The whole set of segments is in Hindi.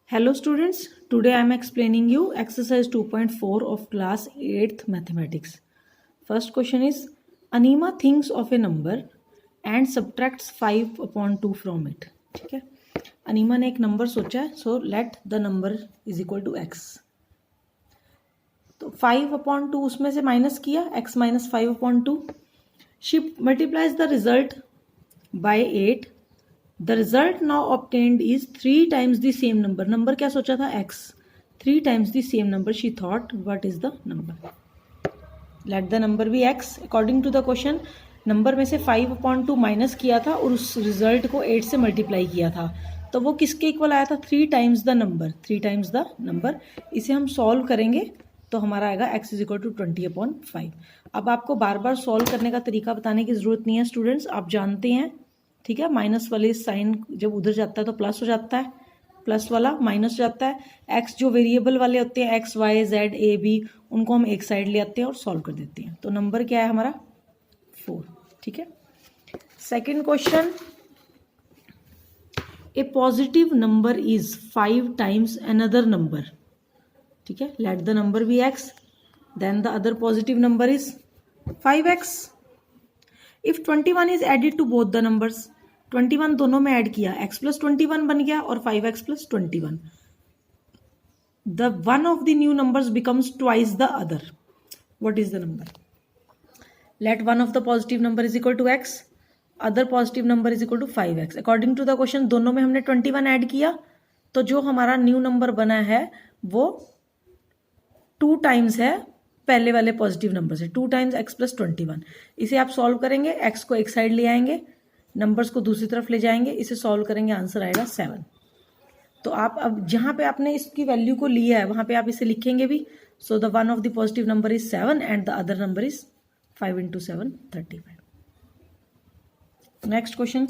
Hello students, today I am explaining you exercise 2.4 of class 8th mathematics. First question is, Anima thinks of a number and subtracts 5 upon 2 from it. ठीक है, अनीमा ने एक नंबर सोचा है, so let the number is equal to x. तो 5 upon 2 उसमें से माइनस किया, x minus 5 upon 2. She multiplies the result by 8. The result now obtained is 3 times the same number. Number क्या सोचा था? x. 3 times the same number. She thought, what is the number? Let the number be x. According to the question, number में से 5 upon 2 माइनस किया था और उस रिजल्ट को 8 से मल्टीप्लाई किया था, तो वो किसके इक्वल आया था? 3 times the number. 3 times the number. इसे हम सॉल्व करेंगे तो हमारा आएगा x इज इक्वल टू 20/5. अब आपको बार बार सॉल्व करने का तरीका बताने की जरूरत नहीं है स्टूडेंट्स, आप जानते हैं. ठीक है, माइनस वाले साइन जब उधर जाता है तो प्लस हो जाता है, प्लस वाला माइनस हो जाता है. एक्स जो वेरिएबल वाले होते हैं x y z a b, उनको हम एक साइड ले आते हैं और सॉल्व कर देते हैं. तो नंबर क्या है हमारा? 4. ठीक है. Second question, a positive number is 5 times another number. ठीक है, let the number be x, then the other positive number is 5x. If 21 is added to both the numbers, 21 दोनों में ऐड किया, x प्लस 21 बन गया और 5x plus 21. The one of the new numbers becomes twice the other. What is the number? Let one of the positive number is equal to x, other positive number is equal to 5x. According to the question दोनों में हमने 21 ऐड किया, तो जो हमारा न्यू नंबर बना है वो 2 टाइम्स है पहले वाले पॉजिटिव नंबर से. 2 टाइम्स x प्लस 21. इसे आप सॉल्व करेंगे, x को एक साइड ले आएंगे, नंबर्स को दूसरी तरफ ले जाएंगे, इसे सॉल्व करेंगे, आंसर आएगा 7. तो आप अब जहां पे आपने इसकी वैल्यू को लिया है वहां पे आप इसे लिखेंगे भी. So the one of the positive number is 7 and the other number is 5 into 7 35. Next question,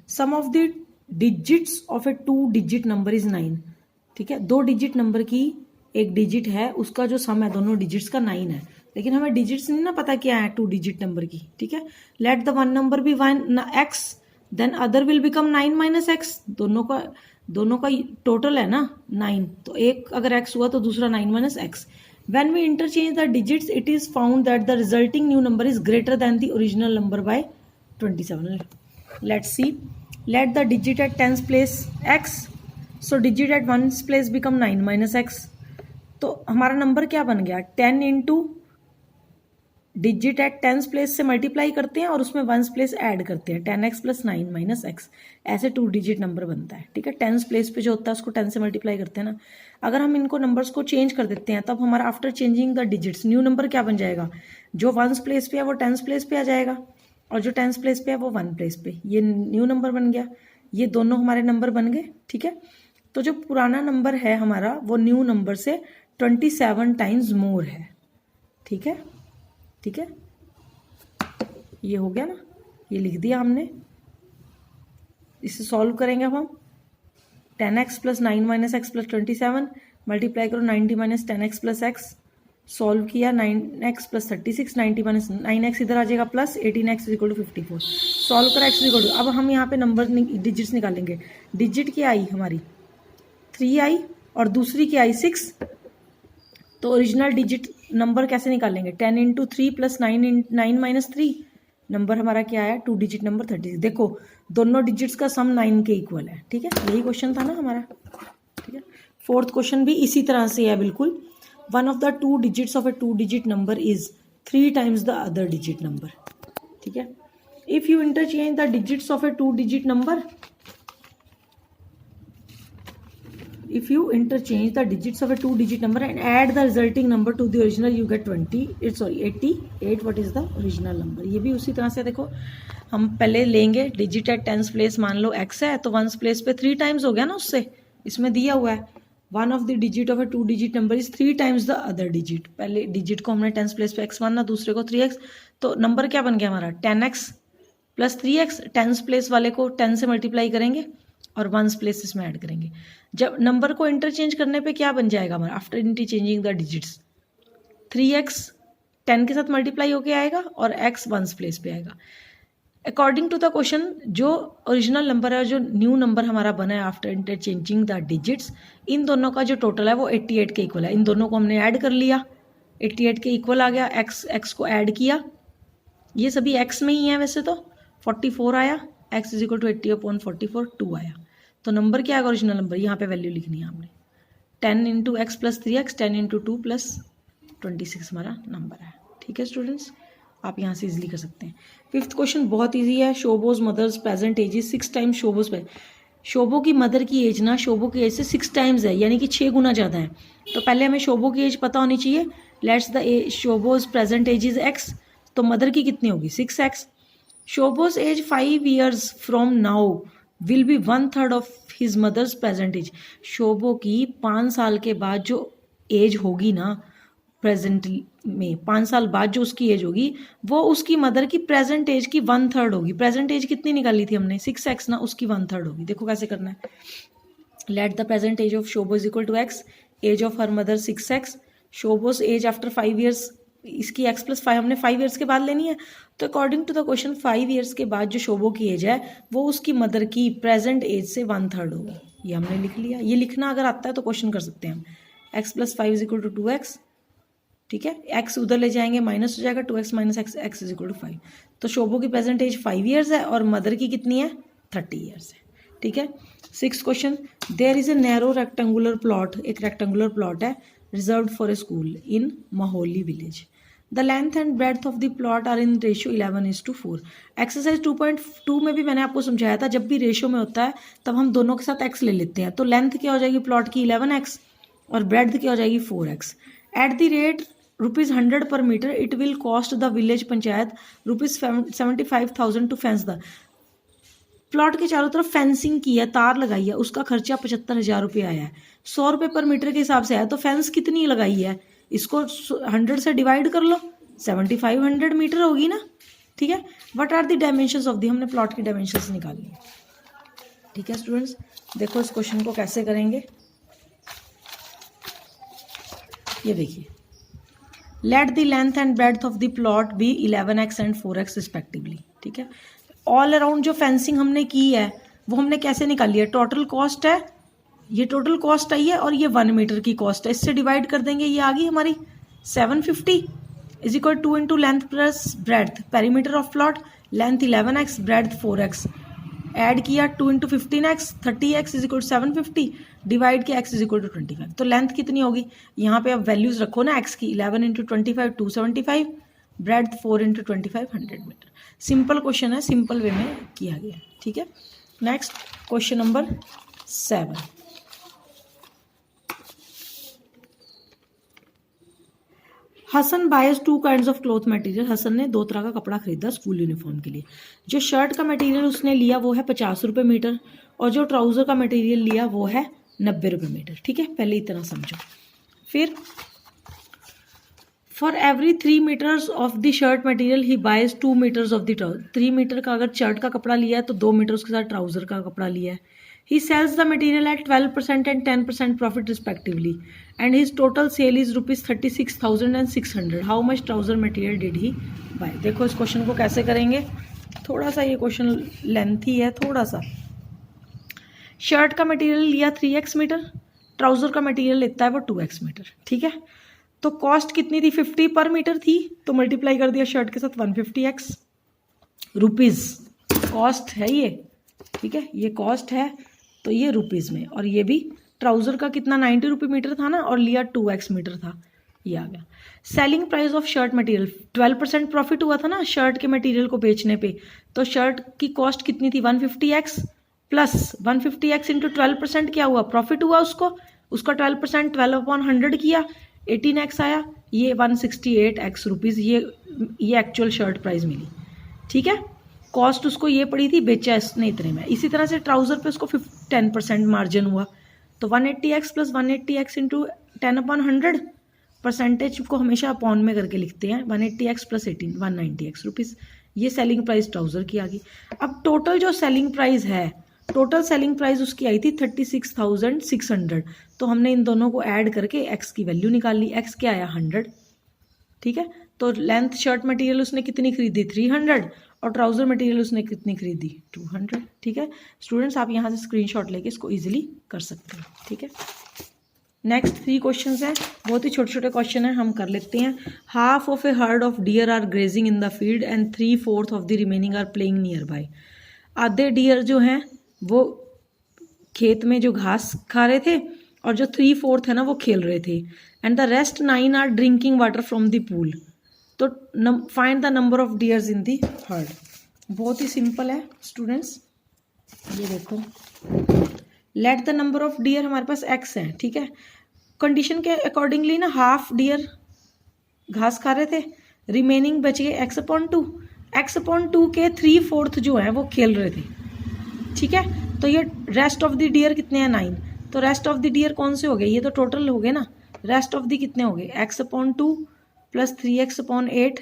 sum of the digits of a 2 digit number is 9. ठीक है, 2 डिजिट नंबर की एक डिजिट है, उसका जो सम है दोनों डिजिट्स का 9 है, लेकिन हमें डिजिट्स नहीं ना पता क्या है 2 डिजिट नंबर की. ठीक है, let the one number be 1 x, then other will become 9 minus x. दोनों का टोटल है ना 9, तो एक अगर x हुआ तो दूसरा 9 minus x. When we interchange the digits it is found that the resulting new number is greater than the original number by 27. Let's see, let the digit at 10th place x, so digit at 1st place become 9 minus x. तो हमारा नंबर क्या बन गया? 10 into digit at 10th place से मल्टीप्लाई करते हैं और उसमें 1st प्लेस ऐड करते हैं, 10x प्लस 9 माइनस x. ऐसे 2 डिजिट नंबर बनता है. ठीक है, 10th प्लेस पे जो होता है उसको 10 से मल्टीप्लाई करते हैं ना. अगर हम इनको नंबर्स को चेंज कर देते हैं तब हमारा after changing the digits new number क्या बन जाएगा? जो 1st प्लेस पे है वो 10th प्लेस पे आ जाएगा और जो 10th प्लेस पे है वो 1 प्लेस पे. ये न्यू नंबर बन गया, ये दोनों हमारे नंबर बन गए. ठीक है, तो जो पुराना नंबर है हमारा वो न्यू नंबर से 27 टाइम्स मोर है. ठीक है, ठीक है, ये हो गया ना, ये लिख दिया हमने. इसे सॉल्व करेंगे अब हम. 10x plus 9 minus x plus 27 multiply करो 90 minus 10x plus x. Solve किया, 9x प्लस 36, 90 माइनस 9x इधर आ जाएगा plus 18x is equal to 54. Solve करा x इक्वल टू, अब हम यहाँ पे नंबर डिजिट्स निकालेंगे. डिजिट क्या आई हमारी? 3 आई और दूसरी क्या आई? 6. तो ओरिजिनल डिजिट नंबर कैसे निकालेंगे? 10 इंटू 3 प्लस 9 माइनस 3. नंबर हमारा क्या है? 2 डिजिट नंबर 36. देखो दोनों डिजिट्स का सम 9 के इक्वल है. ठीक है, यही क्वेश्चन था ना हमारा. ठीक है, 4th क्वेश्चन भी इसी तरह से है बिल्कुल. One of the 2 digits of a 2 digit number is 3 times the other digit number. ठीक है, if you interchange the digits of a 2 digit number, if you interchange the digits of a 2 digit number and add the resulting number to the original you get 88. What is the original number? ये भी उसी तरह से देखो, हम पहले लेंगे डिजिट एट 10th प्लेस, मान लो x है तो 1st प्लेस पे 3 टाइम्स हो गया ना, उससे इसमें दिया हुआ है one of the digit of a 2 digit number is 3 times the other digit. पहले डिजिट को हमने 10th प्लेस पे x माना, दूसरे को 3x, तो नंबर क्या बन गया हमारा? 10x plus 3x. 10th place वाले को 10 से मल्टीप्लाई करेंगे और 1st प्लेस इसमें ऐड करेंगे. जब नंबर को इंटरचेंज करने पे क्या बन जाएगा हमारा? After interchanging the digits 3x 10 के साथ मल्टीप्लाई होके आएगा और x 1st प्लेस पे आएगा. अकॉर्डिंग टू द क्वेश्चन जो ओरिजिनल नंबर है, जो न्यू नंबर हमारा बना है आफ्टर इंटरचेंजिंग द डिजिट्स, इन दोनों का जो टोटल है वो 88 के इक्वल है। इन दोनों को हमने ऐड कर लिया, 88 के इक्वल आ गया। एक्स को ऐड किया, ये सभी एक्स में ही है वैसे तो, 44 आया। एक्स इज इक्वल टू 80/44 2 आया। तो नंबर क्या आएगा ओरिजिनल नंबर, यहाँ पे वैल्यू लिखनी है हमने 10 into x plus 3x, 10 into 2 plus 26 हमारा नंबर है। ठीक है स्टूडेंट्स, आप यहाँ से इजीली कर सकते हैं। फिफ्थ क्वेश्चन बहुत इजी है। Shobho's mother's present age is 6 times Shobho's पे। शोभो की मदर की एज ना शोभो की एज से 6 टाइम्स है, यानी कि 6 गुना ज़्यादा है। तो पहले हमें शोभो की एज पता होनी चाहिए। Let's the age Shobho's present age is x, तो मदर की कितनी होगी 6x। Shobho's age 5 years from now will be 1/3 of his mother's present age. Shobho की 5 साल के बाद जो एज होगी ना, प्रेजेंट में 5 साल बाद जो उसकी एज होगी वो उसकी मदर की प्रेजेंट एज की 1/3 होगी। प्रेजेंट एज कितनी निकाली थी हमने 6x ना, उसकी 1/3 होगी। देखो कैसे करना है। Let the present age of Shobho is equal to x, age of her mother 6x, Shobho's age after 5 years, इसकी x प्लस 5 हमने 5 years के बाद लेनी है। तो according to the question 5 years के बाद जो शोभो की एज है वो उसकी मदर की प्रेजेंट एज से 1/3 होगी। ये हमने लिख लिया। ये लिखना अगर आता है तो क्वेश्चन कर सकते हैं हम। x plus 5 is equal to 2x, ठीक है, x उधर ले जाएंगे माइनस हो जाएगा, 2x minus x is equal to 5। तो शोभो की प्रेजेंट एज 5 years है और मदर की कितनी है 30 years है। ठीक है। 6th question, there is a narrow rectangular plot, एक रेक्टेंगुलर प्लॉट है reserved for a school in Mahauli village. The length and breadth of the plot are in ratio 11:4। Exercise 2.2 में भी मैंने आपको समझाया था, जब भी रेशियो में होता है तब हम दोनों के साथ x ले लेते हैं। तो लेंथ क्या हो जाएगी प्लॉट की 11x और ब्रेड्थ क्या हो जाएगी 4x। At the rate ₹100 per meter it will cost the village panchayat ₹75,000 to fence the. Plot के चारों तरफ फेंसिंग की है, तार लगाई है, उसका खर्चा 75,000 रुपये आया है। 100 रुपये पर मीटर के हिसाब से आया, तो फेंस कितनी लगाई है, इसको 100 से डिवाइड कर लो, 7500 मीटर होगी ना। ठीक है। What are the dimensions of the, हमने प्लॉट की डायमेंशंस निकाली है। ठीक है स्टूडेंट्स, देखो इस क्वेश्चन को कैसे करेंगे। ये देखिए, let the length and breadth of the plot be 11x and 4x respectively. ठीक है। ऑल अराउंड जो फेंसिंग हमने की है वो हमने कैसे निकाली है, टोटल कॉस्ट है, ये टोटल कॉस्ट आई है और ये 1 मीटर की कॉस्ट है, इससे डिवाइड कर देंगे, ये आ गई हमारी 750 is equal 2 into length plus breadth, perimeter of plot, length 11x breadth 4x, add किया 2 into 15x 30x is equal to 750, divide किया x इज इक्वल टू 25। तो लेंथ कितनी होगी, यहाँ पे अब वैल्यूज रखो ना x की, 11 इंटू 25 275, ब्रेड्थ 4 इंटू 25 100 मीटर। सिंपल क्वेश्चन है, सिंपल वे में किया गया। ठीक है। Next question number 7। Hasan buys 2 kinds of cloth material. Hasan ने 2 तरह का कपड़ा खरीदा स्कूल यूनिफॉर्म के लिए। जो शर्ट का मटेरियल उसने लिया वो है 50 रुपये मीटर और जो ट्राउजर का मटेरियल लिया वो है 90 रुपये मीटर। ठीक है, पहले इतना समझो। फिर for every 3 metres of the shirt material he buys 2 metres of the trouser. 3 metre का अगर शर्ट का कपड़ा लिया है तो 2 मीटर उसके साथ ट्राउजर का कपड़ा लिया है। He sells the material at 12% and 10% profit respectively and his total sale is ₹36,600। How much trouser material did he buy. देखो इस क्वेश्चन को कैसे करेंगे, थोड़ा सा ये क्वेश्चन लेंथी है थोड़ा सा। शर्ट का मटेरियल लिया 3x मीटर, ट्राउजर का मटेरियल लेता है वो 2x मीटर। ठीक है। तो कॉस्ट कितनी थी 50 पर मीटर थी, तो मल्टीप्लाई कर दिया शर्ट के साथ 150x रुपीज़ कॉस्ट है ये। ठीक है, ये कॉस्ट है तो ये रुपीज़ में, और ये भी ट्राउजर का कितना 90 रुपये मीटर था ना और लिया 2x मीटर था, ये आ गया। Selling price of shirt material 12% profit हुआ था ना शर्ट के मटेरियल को बेचने पे, तो शर्ट की कॉस्ट कितनी थी 150x प्लस 150x इंटू 12% क्या हुआ प्रॉफिट हुआ, उसका 12% 12/100 किया 18x आया, ये 168x रुपीज़ ये एक्चुअल शर्ट प्राइस मिली। ठीक है, कॉस्ट उसको ये पड़ी थी, बेचा इसने इतने में। इसी तरह से ट्राउजर पे उसको 10% मार्जिन हुआ, तो 180x plus 180x into 10/100, percentage को हमेशा अपॉन में करके लिखते हैं। 180x प्लस 18 190x रुपीज़, ये सेलिंग प्राइस ट्राउजर की आ गई। अब टोटल जो सेलिंग प्राइस है, टोटल सेलिंग प्राइस उसकी आई थी 36,600, तो हमने इन दोनों को ऐड करके x की वैल्यू निकाल ली। x क्या आया 100। ठीक है, तो लेंथ शर्ट मटेरियल उसने कितनी खरीदी 300 और ट्राउज़र मटेरियल उसने कितनी खरीदी 200। ठीक है स्टूडेंट्स, आप यहाँ से स्क्रीनशॉट लेके इसको इजीली कर सकते हैं। ठीक है नेक्स्ट 3 क्वेश्चंस हैं, बहुत ही छोटे छोटे क्वेश्चन हैं, हम कर लेते हैं। Half of a herd of deer are grazing in the field and 3/4 of the remaining are playing nearby. आधे डियर जो हैं वो खेत में जो घास खा रहे थे और जो 3/4 है ना वो खेल रहे थे। And the rest 9 are drinking water from the pool. तो find the number of deers in the herd. बहुत ही सिंपल है स्टूडेंट्स, ये देखो let the number of deer हमारे पास x है। ठीक है कंडीशन के अकॉर्डिंगली ना हाफ डियर घास खा रहे थे, रिमेनिंग बच गए x/2। x/2 के 3/4 जो है वो खेल रहे थे। ठीक है तो ये रेस्ट ऑफ द डियर कितने हैं 9। तो रेस्ट ऑफ द डियर कौन से हो गए, ये तो टोटल हो गए ना। रेस्ट ऑफ द कितने हो गए x/2 प्लस 3x/8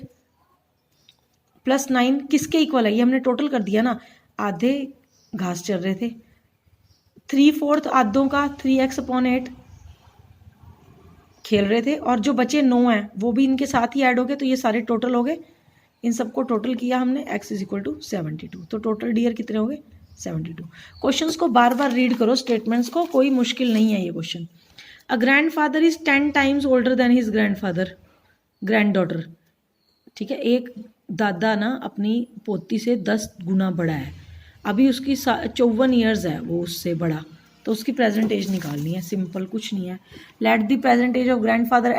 प्लस 9 किसके इक्वल है, ये हमने टोटल कर दिया ना। आधे घास चल रहे थे, 3/4 आधों का 3x/8 खेल रहे थे और जो बचे 9 हैं वो भी इनके साथ ही ऐड हो गए। तो ये सारे टोटल हो गए, इन सबको टोटल किया हमने x = 72। तो टोटल डियर कितने हो गए 72। क्वेश्चंस को बार बार रीड करो, स्टेटमेंट्स को, कोई मुश्किल नहीं है ये question. A grandfather is 10 times older than his grand-daughter. ठीक है एक दादा ना अपनी पोती से 10 गुना बड़ा है, अभी उसकी 54 ईयर्स है वो उससे बड़ा, तो उसकी प्रेजेंट एज निकालनी है। सिंपल, कुछ नहीं है। Let the present age of grandfather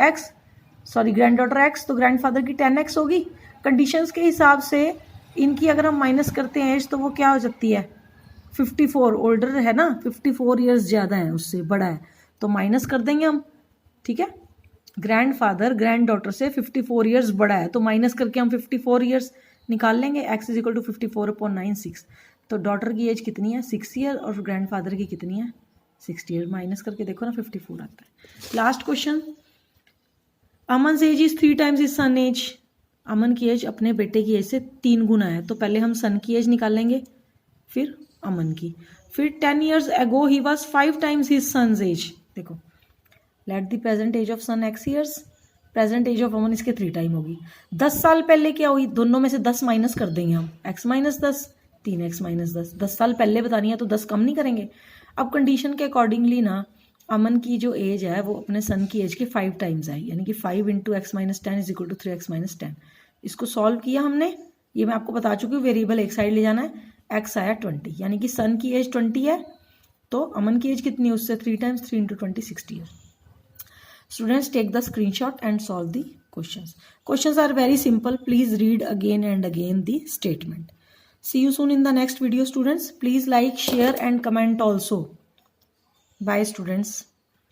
granddaughter x, तो ग्रैंडफादर की 10x होगी। कंडीशंस के हिसाब से इनकी अगर हम माइनस करते हैं एज तो वो क्या हो सकती है 54, ओल्डर है ना 54 ईयर्स ज़्यादा है उससे बड़ा है, तो माइनस कर देंगे हम। ठीक है ग्रैंडफादर ग्रैंड-डॉटर से 54 ईयर्स बड़ा है, तो माइनस करके हम 54 ईयर्स निकाल लेंगे। x = 54/9 6। तो डॉटर की एज कितनी है 6 ईयर और ग्रैंडफादर की कितनी है 60 ईयर। माइनस करके देखो ना 54 आता है। Last question, Aman age is 3 times his son age. Aman की एज अपने बेटे की एज से 3 गुना है, तो पहले हम सन की एज निकालेंगे फिर अमन की। फिर 10 years ago he was 5 times his son's age. देखो let the present age of son x years, present age of Aman इसके 3 टाइम होगी। 10 साल पहले क्या हुई, दोनों में से 10 माइनस कर देंगे हम, x - 10 3x - 10। 10 साल पहले बतानी है तो 10 कम नहीं करेंगे। अब कंडीशन के अकॉर्डिंगली ना अमन की जो एज है वो अपने सन की एज के 5 टाइम्स आई, यानी कि 5 × x - 10 = 3x - 10। इसको सॉल्व किया हमने, ये मैं आपको बता चुकी हूँ, वेरिएबल एक साइड ले जाना है। x आया 20, यानी कि सन की एज 20 है, तो अमन की एज कितनी है उससे 3 times, 3 × 20 60 year. Students, take the screenshot and solve the questions. Questions are very simple. Please read again and again the statement. See you soon in the next video, students. Please like, share and comment also. Bye, students.